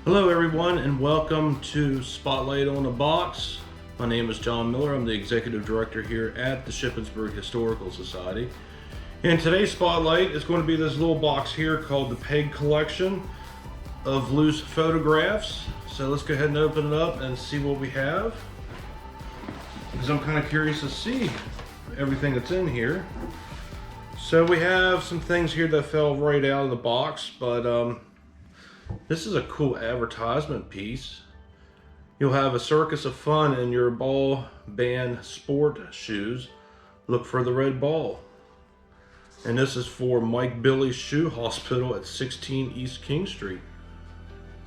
Hello everyone and welcome to Spotlight on the Box. My name is John Miller. I'm the Executive Director here at the Shippensburg Historical Society. And today's Spotlight is going to be this little box here called the Pague Collection of loose photographs. So let's go ahead and open it up and see what we have, because I'm kind of curious to see everything that's in here. So we have some things here that fell right out of the box, but this is a cool advertisement piece. You'll have a circus of fun in your ball band sport shoes. Look for the red ball. And this is for Mike Billy's Shoe Hospital at 16 East King Street.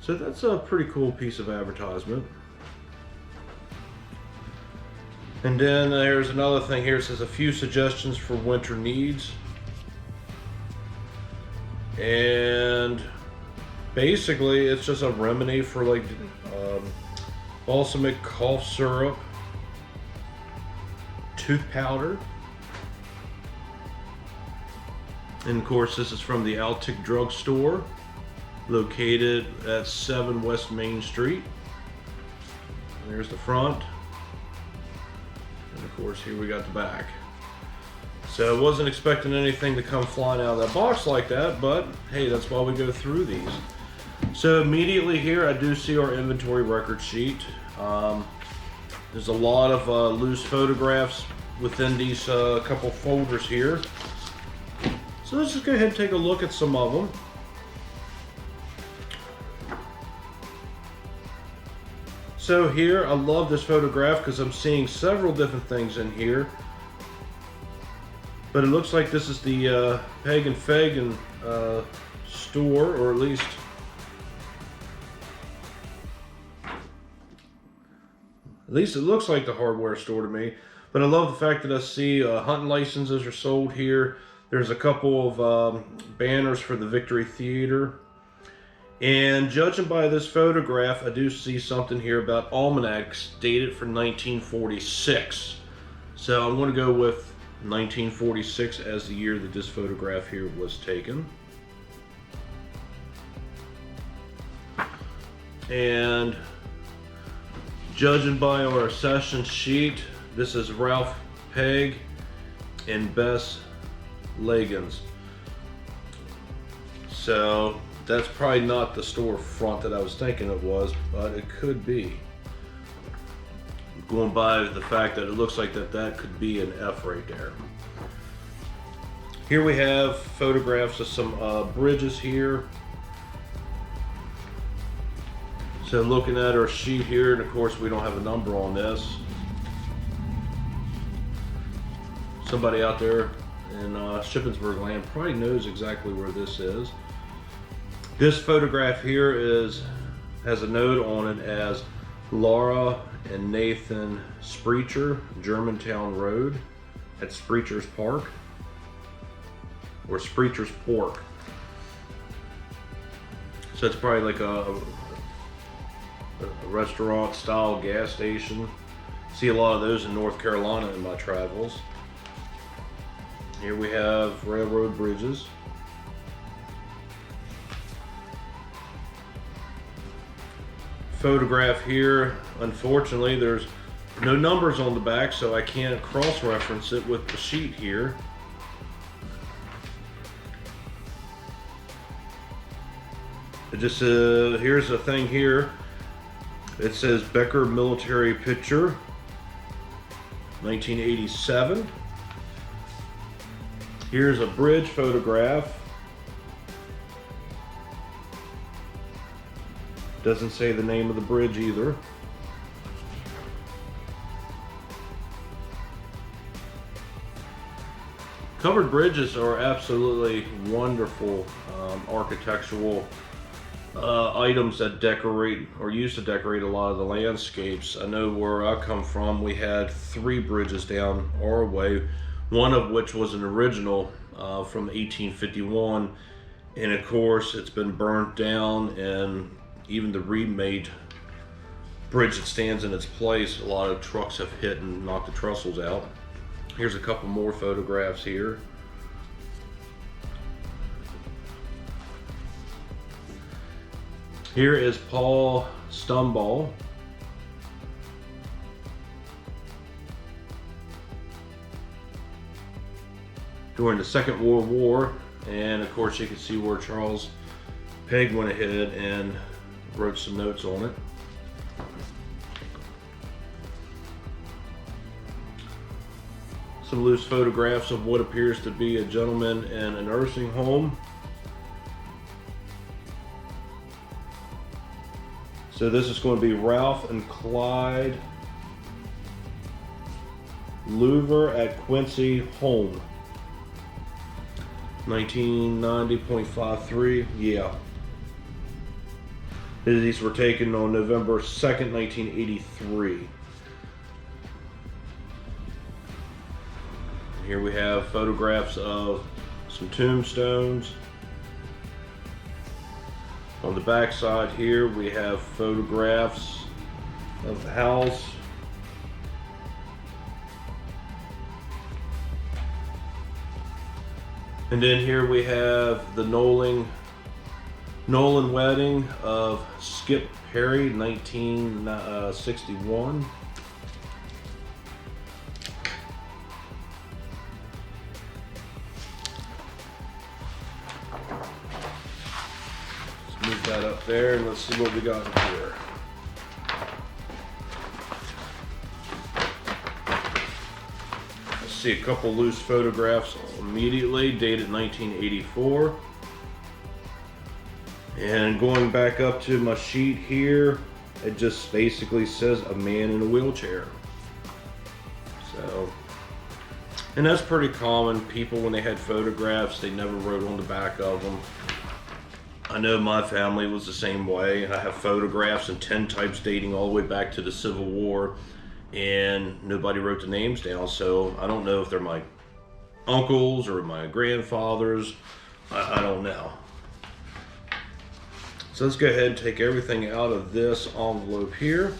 So that's a pretty cool piece of advertisement. And then there's another thing here. It says a few suggestions for winter needs. And basically it's just a remedy for like balsamic cough syrup, tooth powder. And of course this is from the Altic Drug Store, located at 7 West Main Street. And there's the front. And of course here we got the back. So I wasn't expecting anything to come flying out of that box like that, but hey, that's why we go through these. So immediately here I do see our inventory record sheet. There's a lot of loose photographs within these couple folders here. So let's just go ahead and take a look at some of them. So here, I love this photograph because I'm seeing several different things in here. But it looks like this is the Pague and Fagan store, or at least it looks like the hardware store to me. But I love the fact that I see hunting licenses are sold here. There's a couple of banners for the Victory Theater. And judging by this photograph, I do see something here about almanacs dated for 1946. So I'm going to go with 1946 as the year that this photograph here was taken. And judging by our accession sheet, this is Ralph Pague and Bess Legans. So that's probably not the storefront that I was thinking it was, but it could be. Going by the fact that it looks like that could be an F right there. Here we have photographs of some bridges here. So looking at our sheet here, and of course we don't have a number on this. Somebody out there in Shippensburg land probably knows exactly where this is. This photograph here has a note on it as Laura and Nathan Spreecher, Germantown Road at Spreecher's Park, or Spreecher's Pork. So it's probably like a restaurant style gas station. See a lot of those in North Carolina in my travels. Here we have railroad bridges. Photograph here, unfortunately there's no numbers on the back, so I can't cross-reference it with the sheet here. It just here's a thing here. It says Becker Military Picture, 1987. Here's a bridge photograph. Doesn't say the name of the bridge either. Covered bridges are absolutely wonderful architectural items that decorate or used to decorate a lot of the landscapes. I know where I come from, we had 3 bridges down our way, one of which was an original from 1851, and of course it's been burnt down, and even the remade bridge that stands in its place, a lot of trucks have hit and knocked the trestles out. Here's a couple more photographs here. Here is Paul Stumble. During the Second World War, and of course you can see where Charles Pague went ahead and wrote some notes on it. Some loose photographs of what appears to be a gentleman in a nursing home. So this is going to be Ralph and Clyde Louver at Quincy Home. 1990.53, yeah. These were taken on November 2nd, 1983. Here we have photographs of some tombstones. On the back side here we have photographs of the house. And then here we have the Nolan wedding of Skip Perry, 1961. Let's move that up there and let's see what we got in here. See a couple loose photographs immediately, dated 1984. And going back up to my sheet here, it just basically says a man in a wheelchair. So, and that's pretty common. People, when they had photographs, they never wrote on the back of them. I know my family was the same way. I have photographs and tintypes dating all the way back to the Civil War, and nobody wrote the names down, so I don't know if they're my uncles or my grandfathers. I don't know. So let's go ahead and take everything out of this envelope here.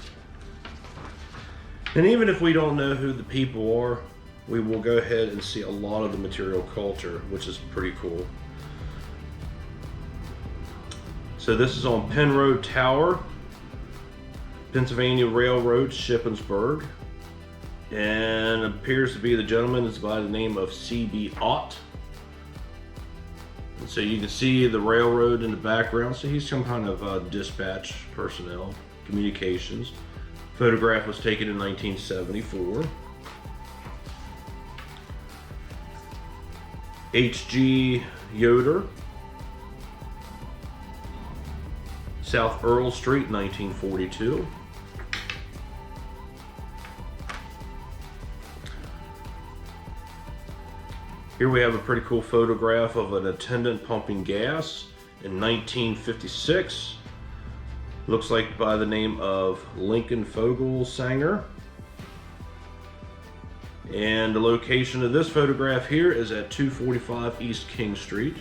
And even if we don't know who the people are, we will go ahead and see a lot of the material culture, which is pretty cool. So this is on Penn Road Tower, Pennsylvania Railroad, Shippensburg, and it appears to be the gentleman is by the name of C.B. Ott. And so you can see the railroad in the background, so he's some kind of dispatch personnel, communications. Photograph was taken in 1974. H.G. Yoder, South Earl Street, 1942. Here we have a pretty cool photograph of an attendant pumping gas in 1956. Looks like by the name of Lincoln Fogel Sanger. And the location of this photograph here is at 245 East King Street.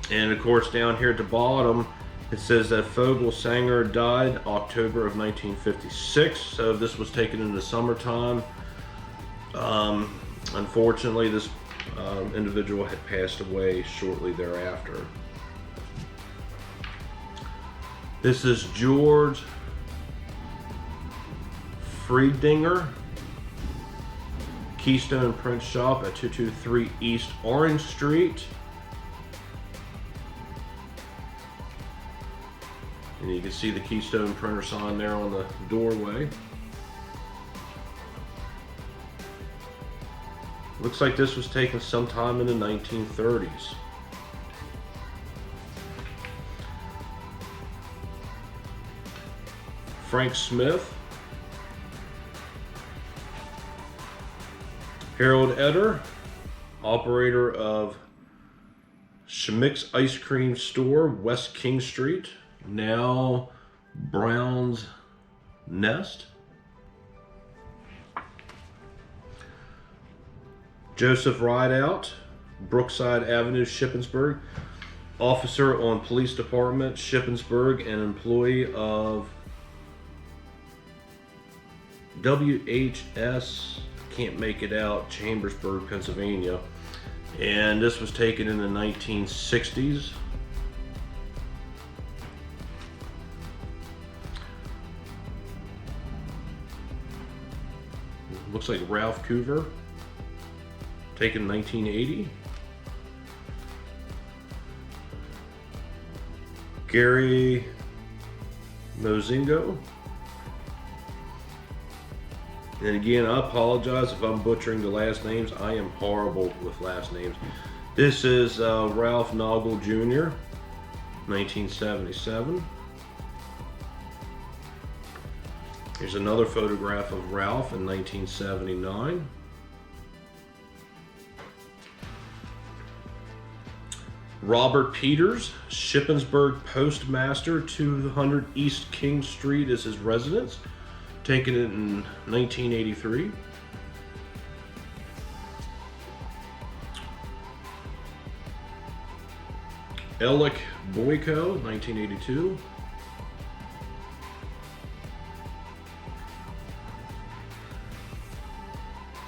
And of course down here at the bottom it says that Fogel Sanger died October of 1956. So this was taken in the summertime. Unfortunately, this individual had passed away shortly thereafter. This is George Friedinger, Keystone Print Shop at 223 East Orange Street. And you can see the Keystone printer sign there on the doorway. Looks like this was taken sometime in the 1930s. Frank Smith, Harold Eder, operator of Schmick's Ice Cream Store, West King Street, now Brown's Nest. Joseph Rideout, Brookside Avenue, Shippensburg, officer on Police Department, Shippensburg, and employee of WHS, can't make it out, Chambersburg, Pennsylvania. And this was taken in the 1960s. looks like Ralph Coover, taken 1980. Gary Mozingo. And again, I apologize if I'm butchering the last names. I am horrible with last names. This is Ralph Noggle Jr., 1977. Here's another photograph of Ralph in 1979. Robert Peters, Shippensburg Postmaster, 200 East King Street is his residence. Taken it in 1983. Alec Boyko, 1982.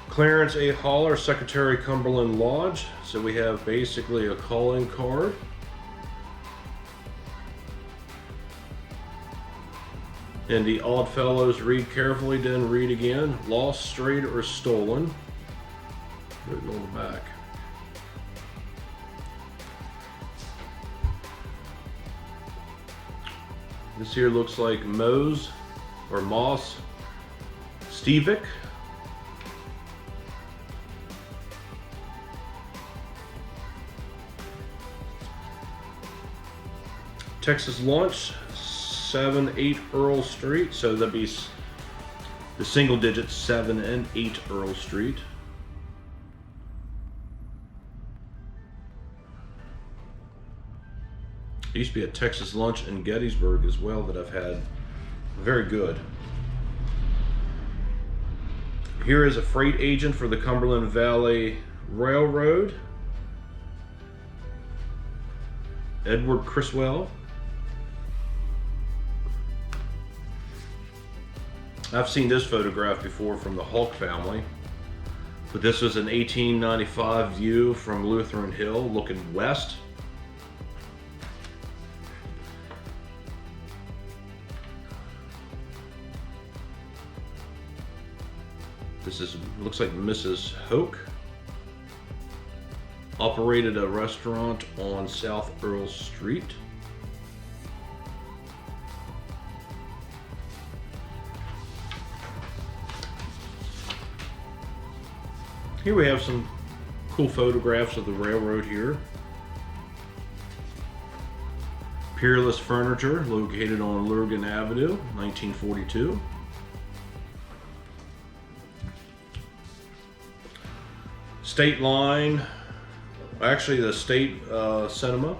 Clarence A. Haller, Secretary, Cumberland Lodge. So we have basically a calling card. And the Oddfellows, read carefully, then read again. Lost, strayed, or stolen. Written on the back. This here looks like Moss Stevick. Texas Lunch, 7-8 Earl Street, so that'd be the single digits 7 and 8 Earl Street. There used to be a Texas Lunch in Gettysburg as well that I've had. Very good. Here is a freight agent for the Cumberland Valley Railroad, Edward Criswell. I've seen this photograph before from the Hulk family, but this was an 1895 view from Lutheran Hill looking west. This looks like Mrs. Hoke. Operated a restaurant on South Earl Street. Here we have some cool photographs of the railroad here. Peerless Furniture, located on Lurgan Avenue, 1942. State Line, actually the State Cinema.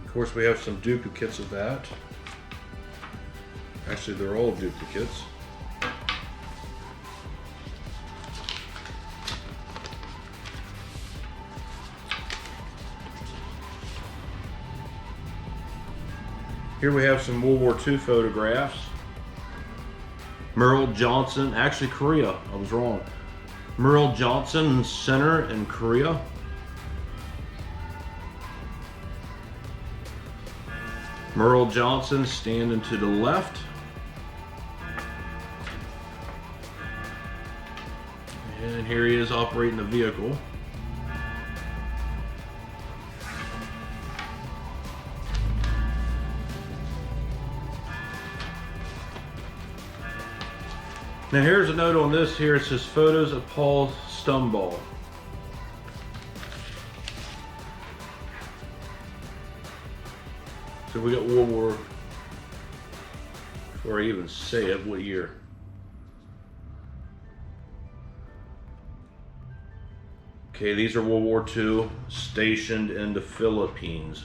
Of course, we have some duplicates of that. Actually, they're all duplicates. Here we have some World War II photographs. Merle Johnson, actually Korea, I was wrong. Merle Johnson Center in Korea. Merle Johnson standing to the left. And here he is operating the vehicle. Now here's a note on this here. It says photos of Paul Stumbaugh. So we got World War, before I even say it, what year? Okay, these are World War II, stationed in the Philippines.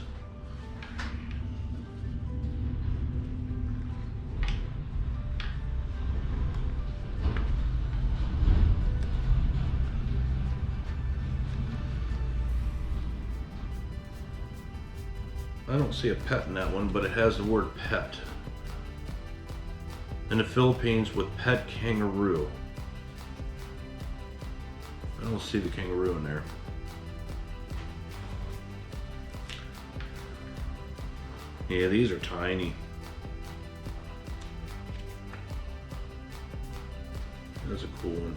I don't see a pet in that one, but it has the word pet. In the Philippines with pet kangaroo. I don't see the kangaroo in there. Yeah, these are tiny. That's a cool one.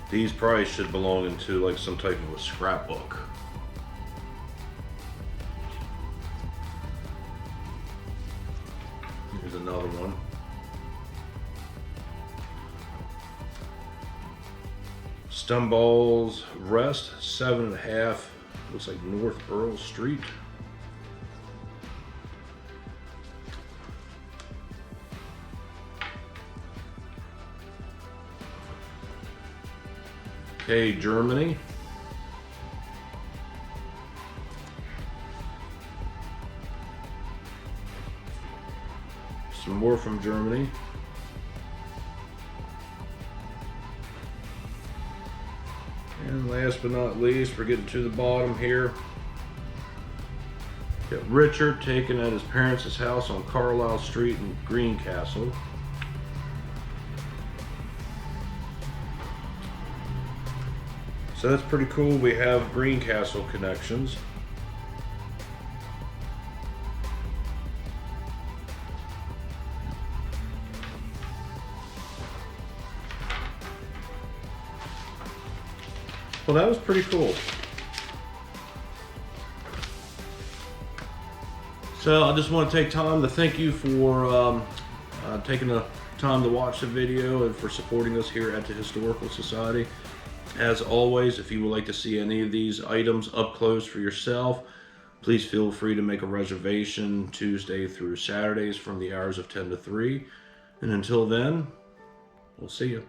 These probably should belong into like some type of a scrapbook. Here's another one. Stumballs Rest, 7.5. Looks like North Earl Street. Okay, Germany. Some more from Germany. And last but not least, we're getting to the bottom here. Got Richard taken at his parents' house on Carlisle Street in Greencastle. So that's pretty cool. We have Greencastle connections. Well, that was pretty cool. So I just want to take time to thank you for taking the time to watch the video and for supporting us here at the Historical Society. As always, if you would like to see any of these items up close for yourself, please feel free to make a reservation Tuesday through Saturdays from the hours of 10 to 3. And until then, we'll see you.